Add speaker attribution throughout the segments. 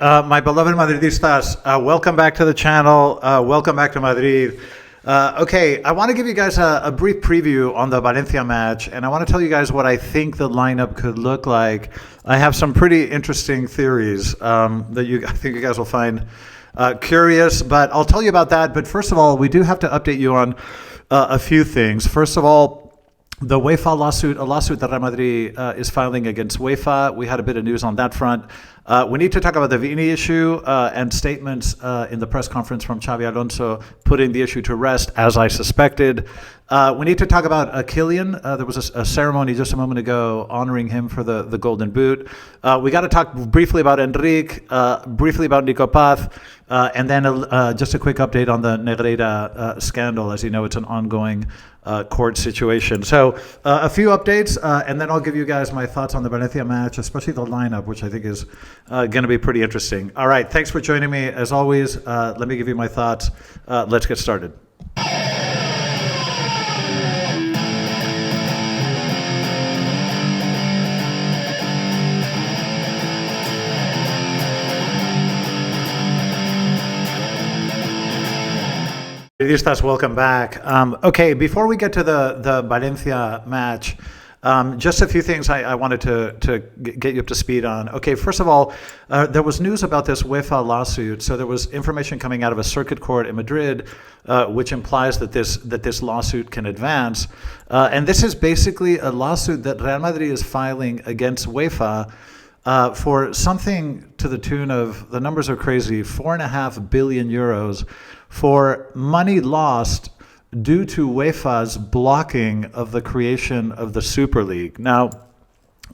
Speaker 1: My beloved Madridistas, welcome back to the channel. Welcome back to Madrid. Okay, I want to give you guys a brief preview on the Valencia match, and I want to tell you guys what I think the lineup could look like. I have some pretty interesting theories that I think you guys will find curious, but I'll tell you about that. But first of all, we do have to update you on a few things. First of all, the UEFA lawsuit, a lawsuit that Real Madrid is filing against UEFA. We had a bit of news on that front. We need to talk about the Vini issue and statements in the press conference from Xabi Alonso putting the issue to rest, as I suspected. We need to talk about Kylian. There was a ceremony just a moment ago honoring him for the Golden Boot. We got to talk briefly about Endrick, briefly about Nicopath, and then just a quick update on the Negreira scandal. As you know, it's an ongoing court situation. So a few updates, and then I'll give you guys my thoughts on the Valencia match, especially the lineup, which I think is going to be pretty interesting. All right, thanks for joining me. As always, let me give you my thoughts. Let's get started. Madridistas, welcome back. Okay, before we get to the Valencia match, just a few things I wanted to get you up to speed on. Okay, first of all, there was news about this UEFA lawsuit. So there was information coming out of a circuit court in Madrid, which implies that this lawsuit can advance. And this is basically a lawsuit that Real Madrid is filing against UEFA for something to the tune of, the numbers are crazy, 4.5 billion euros for money lost due to UEFA's blocking of the creation of the Super League. Now,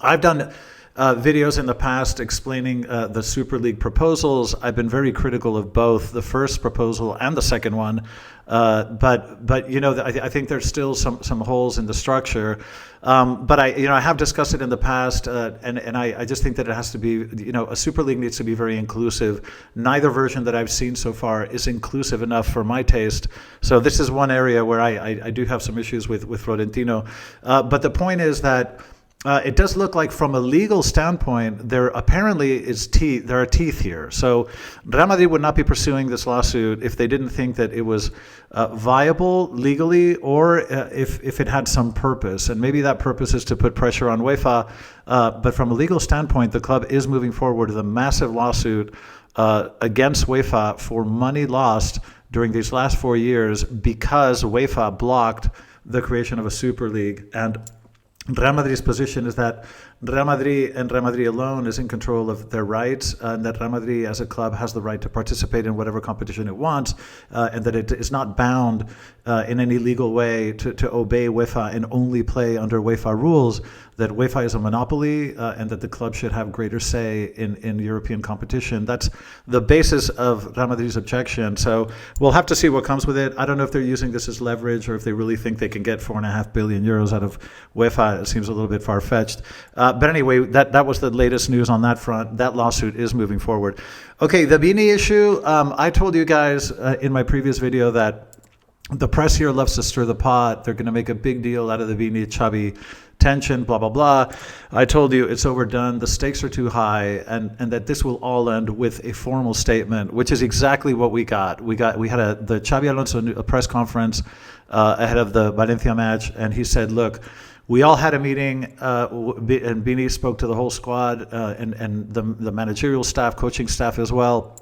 Speaker 1: I've done videos in the past explaining the Super League proposals. I've been very critical of both the first proposal and the second one, but you know, I think there's still some holes in the structure. But I have discussed it in the past, and I just think that it has to be, a Super League needs to be very inclusive. Neither version that I've seen so far is inclusive enough for my taste. So this is one area where I do have some issues with Florentino. But the point is that it does look like, from a legal standpoint, there apparently there are teeth here. So Real Madrid would not be pursuing this lawsuit if they didn't think that it was viable legally, or if it had some purpose. And maybe that purpose is to put pressure on UEFA. But from a legal standpoint, the club is moving forward with a massive lawsuit against UEFA for money lost during these last 4 years because UEFA blocked the creation of a Super League. And Real Madrid's position is that Real Madrid and Real Madrid alone is in control of their rights, and that Real Madrid as a club has the right to participate in whatever competition it wants, and that it is not bound in any legal way to obey UEFA and only play under UEFA rules, that UEFA is a monopoly, and that the club should have greater say in European competition. That's the basis of Real Madrid's objection. So we'll have to see what comes with it. I don't know if they're using this as leverage, or if they really think they can get 4.5 billion euros out of UEFA. It seems a little bit far-fetched. But anyway, that was the latest news on that front. That lawsuit is moving forward. Okay, the Vini issue. I told you guys in my previous video that the press here loves to stir the pot. They're going to make a big deal out of the Vini Xabi tension, blah, blah, blah. I told you it's overdone. The stakes are too high, and that this will all end with a formal statement, which is exactly what we got. We had the Xabi Alonso press conference ahead of the Valencia match, and he said, look, we all had a meeting, and Vini spoke to the whole squad and the managerial staff, coaching staff as well.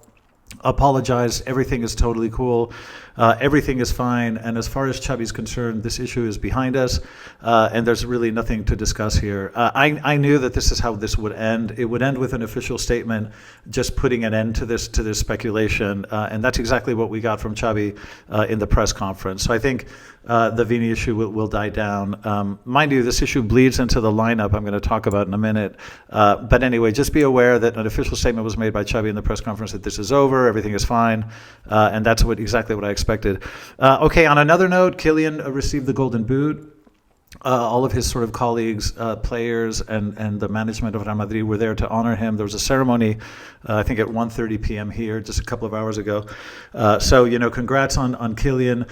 Speaker 1: Apologized. Everything is totally cool. Everything is fine. And as far as Xabi's concerned, this issue is behind us, and there's really nothing to discuss here. I knew that this is how this would end. It would end with an official statement, just putting an end to this speculation, and that's exactly what we got from Xabi in the press conference. So I think the Vini issue will die down. Mind you, this issue bleeds into the lineup I'm going to talk about in a minute. But anyway, just be aware that an official statement was made by Xabi in the press conference that this is over, everything is fine, and that's exactly what I expected. Okay, on another note, Kylian received the Golden Boot. All of his sort of colleagues, players, and the management of Real Madrid were there to honor him. There was a ceremony, I think at 1:30 p.m. here, just a couple of hours ago. So, congrats on Kylian.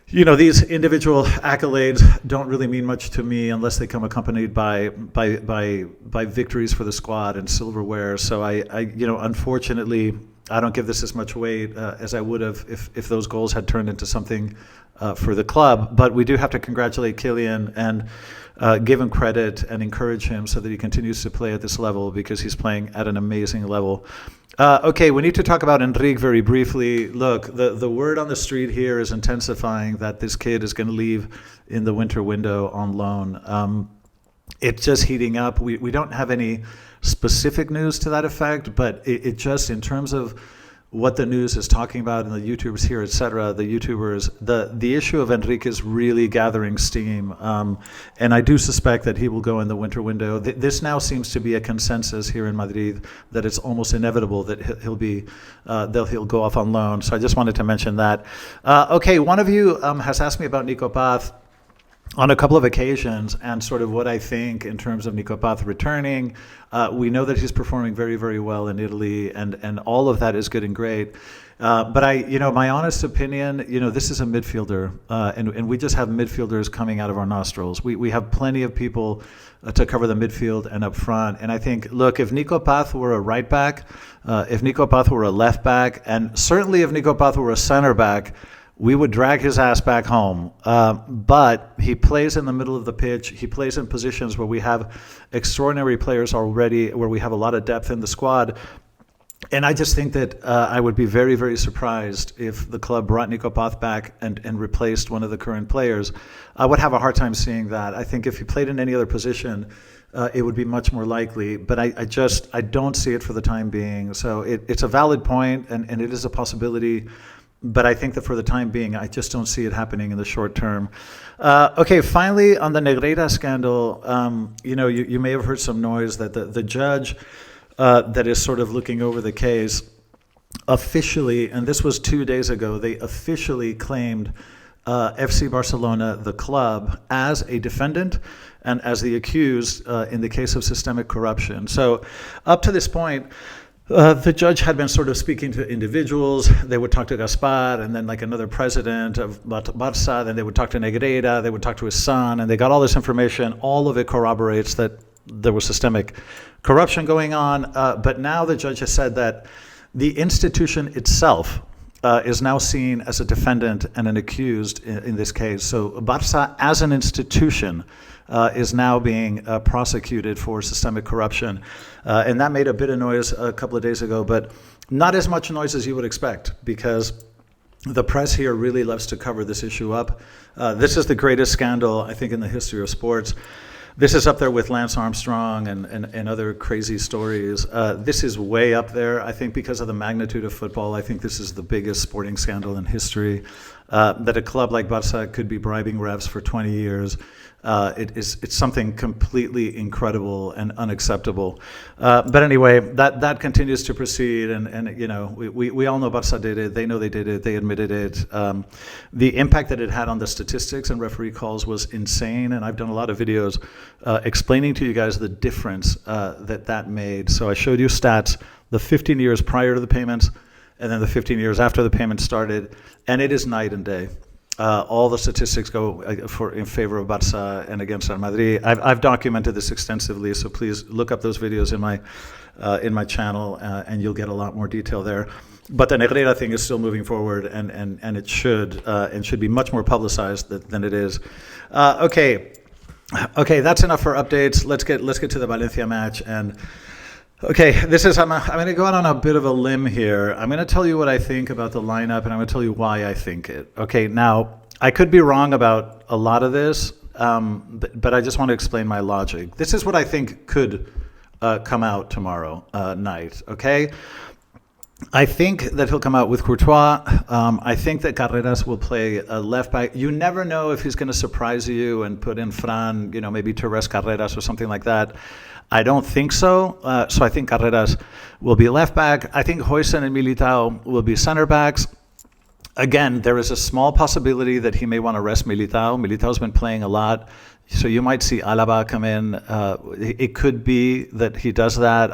Speaker 1: these individual accolades don't really mean much to me unless they come accompanied by victories for the squad and silverware. So unfortunately, I don't give this as much weight as I would have if those goals had turned into something for the club. But we do have to congratulate Kylian and give him credit and encourage him so that he continues to play at this level, because he's playing at an amazing level. Okay, we need to talk about Endrick very briefly. Look, the word on the street here is intensifying that this kid is going to leave in the winter window on loan. It's just heating up. We don't have any specific news to that effect, but it just, in terms of what the news is talking about and the YouTubers here, etc., the issue of Endrick is really gathering steam, and I do suspect that he will go in the winter window. This now seems to be a consensus here in Madrid that it's almost inevitable that he'll go off on loan. So I just wanted to mention that. Okay, one of you has asked me about Nicopath on a couple of occasions and sort of what I think in terms of Nicopath returning. We know that he's performing very, very well in Italy, and all of that is good and great. But my honest opinion, this is a midfielder, and we just have midfielders coming out of our nostrils. We have plenty of people to cover the midfield and up front. And I think, look, if Nicopath were a right back, if Nicopath were a left back, and certainly if Nicopath were a center back, we would drag his ass back home. But he plays in the middle of the pitch. He plays in positions where we have extraordinary players already, where we have a lot of depth in the squad. And I just think that I would be very, very surprised if the club brought Nicopath back and replaced one of the current players. I would have a hard time seeing that. I think if he played in any other position, it would be much more likely. But I don't see it for the time being. So it's a valid point, and it is a possibility. But I think that for the time being, I just don't see it happening in the short term. Okay, finally, on the Negreira scandal, you may have heard some noise that the judge that is sort of looking over the case officially, and this was 2 days ago, they officially claimed FC Barcelona, the club, as a defendant and as the accused in the case of systemic corruption. So up to this point, the judge had been sort of speaking to individuals. They would talk to Gaspar, and then like another president of Barça, then they would talk to Negreira, they would talk to his son, and they got all this information. All of it corroborates that there was systemic corruption going on. But now the judge has said that the institution itself is now seen as a defendant and an accused in this case. So Barça as an institution is now being prosecuted for systemic corruption. And that made a bit of noise a couple of days ago, but not as much noise as you would expect, because the press here really loves to cover this issue up. This is the greatest scandal, I think, in the history of sports. This is up there with Lance Armstrong and other crazy stories. This is way up there, I think, because of the magnitude of football. I think this is the biggest sporting scandal in history. That a club like Barça could be bribing refs for 20 years. It's something completely incredible and unacceptable. But anyway, that continues to proceed, and we all know Barça did it. They know they did it. They admitted it. The impact that it had on the statistics and referee calls was insane, and I've done a lot of videos explaining to you guys the difference that made. So I showed you stats, the 15 years prior to the payments, and then the 15 years after the payment started, and it is night and day. All the statistics go in favor of Barça and against Real Madrid. I've documented this extensively, so please look up those videos in my channel, and you'll get a lot more detail there. But the Negreira thing is still moving forward, and it should be much more publicized than it is. Okay, that's enough for updates. Let's get to the Valencia match. And okay, I'm going to go out on a bit of a limb here. I'm going to tell you what I think about the lineup, and I'm going to tell you why I think it. Okay, now, I could be wrong about a lot of this, but I just want to explain my logic. This is what I think could come out tomorrow night, okay? I think that he'll come out with Courtois. I think that Carreras will play a left back. You never know if he's going to surprise you and put in Fran, maybe Torres Carreras or something like that. I don't think so. So I think Carreras will be left back. I think Huijsen and Militao will be center backs. Again, there is a small possibility that he may want to rest Militao. Militao's been playing a lot So you might see Alaba come in. It could be that he does that.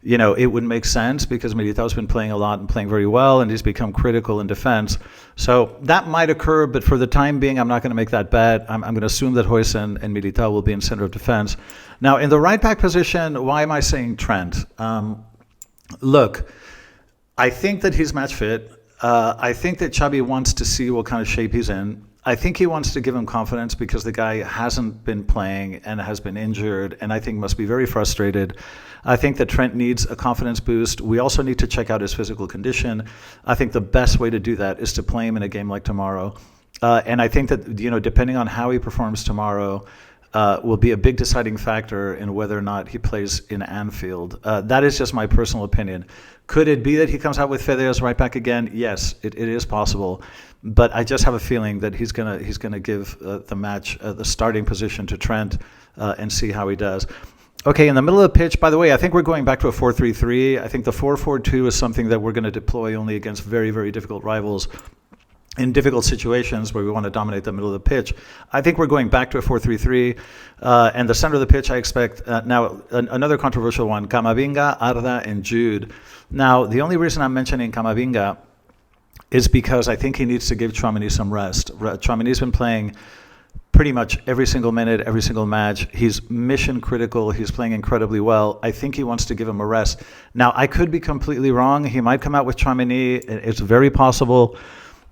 Speaker 1: It would make sense because Militao's been playing a lot and playing very well, and he's become critical in defense. So that might occur, but for the time being, I'm not going to make that bet. I'm going to assume that Huijsen and Militao will be in center of defense. Now, in the right back position, why am I saying Trent? Look, I think that he's match fit. I think that Xabi wants to see what kind of shape he's in. I think he wants to give him confidence because the guy hasn't been playing and has been injured, and I think must be very frustrated. I think that Trent needs a confidence boost. We also need to check out his physical condition. I think the best way to do that is to play him in a game like tomorrow. And I think that, depending on how he performs tomorrow, will be a big deciding factor in whether or not he plays in Anfield. That is just my personal opinion. Could it be that he comes out with Fede as right back again? Yes, it is possible. But I just have a feeling that he's gonna give the match the starting position to Trent and see how he does. Okay, in the middle of the pitch, by the way, I think we're going back to a 4-3-3. I think the 4-4-2 is something that we're going to deploy only against very, very difficult rivals in difficult situations where we want to dominate the middle of the pitch. I think we're going back to a 4-3-3. And the center of the pitch, I expect, now another controversial one, Camavinga, Arda, and Jude. Now, the only reason I'm mentioning Camavinga is because I think he needs to give Tchouaméni some rest. Tchouaméni's been playing pretty much every single minute, every single match. He's mission critical. He's playing incredibly well. I think he wants to give him a rest. Now, I could be completely wrong. He might come out with Tchouaméni. It's very possible.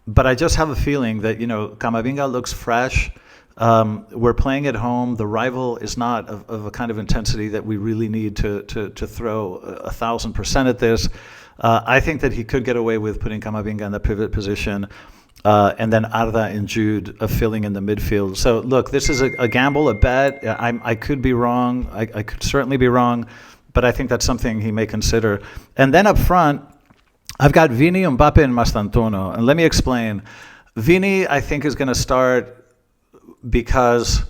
Speaker 1: But I just have a feeling that, Camavinga looks fresh. We're playing at home. The rival is not of a kind of intensity that we really need to throw 1,000% at this. I think that he could get away with putting Camavinga in the pivot position. And then Arda and Jude filling in the midfield. So, look, this is a gamble, a bet. I could be wrong. I could certainly be wrong. But I think that's something he may consider. And then up front, I've got Vini, Mbappé, and Mastantuono. And let me explain. Vini, I think, is going to start because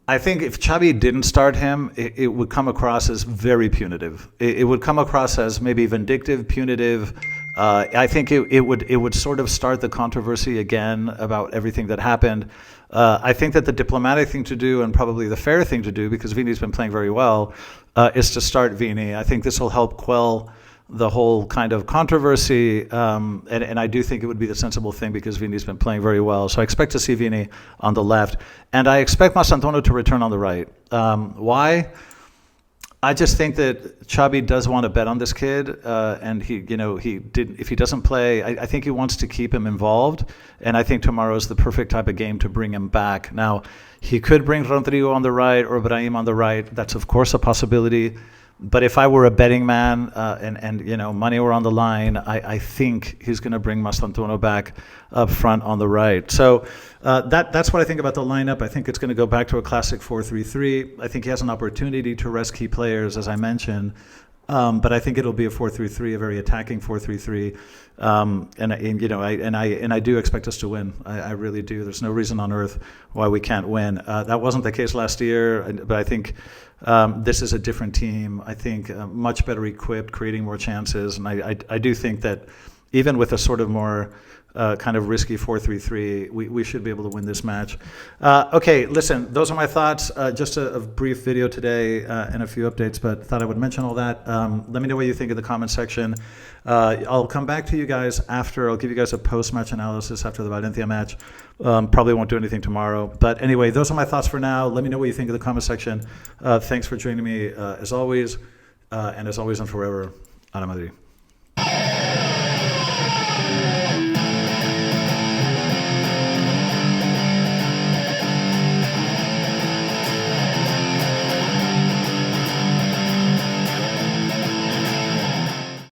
Speaker 1: I think if Xabi didn't start him, it would come across as very punitive. It would come across as maybe vindictive, punitive. I think it would sort of start the controversy again about everything that happened. I think that the diplomatic thing to do and probably the fair thing to do, because Vini's been playing very well, is to start Vini. I think this will help quell the whole kind of controversy, and I do think it would be the sensible thing because Vini's been playing very well. So I expect to see Vini on the left, and I expect Mastantuono to return on the right. Why? I just think that Xabi does want to bet on this kid, and if he doesn't play, I think he wants to keep him involved, and I think tomorrow's the perfect type of game to bring him back. Now, he could bring Rodrigo on the right or Brahim on the right. That's of course a possibility. But if I were a betting man and money were on the line, I think he's going to bring Mastantuono back up front on the right. So that's what I think about the lineup. I think it's going to go back to a classic 4-3-3. I think he has an opportunity to rest key players, as I mentioned. But I think it'll be a 4-3-3, a very attacking 4-3-3. And I do expect us to win. I really do. There's no reason on earth why we can't win. That wasn't the case last year, but I think this is a different team. I think much better equipped, creating more chances. And I do think that even with a sort of more kind of risky 4-3-3, we should be able to win this match. Okay, listen, those are my thoughts. Just a brief video today and a few updates, but thought I would mention all that. Let me know what you think in the comment section. I'll come back to you guys after. I'll give you guys a post-match analysis after the Valencia match. Probably won't do anything tomorrow. But anyway, those are my thoughts for now. Let me know what you think in the comment section. Thanks for joining me as always. And as always and forever, Ala Madrid.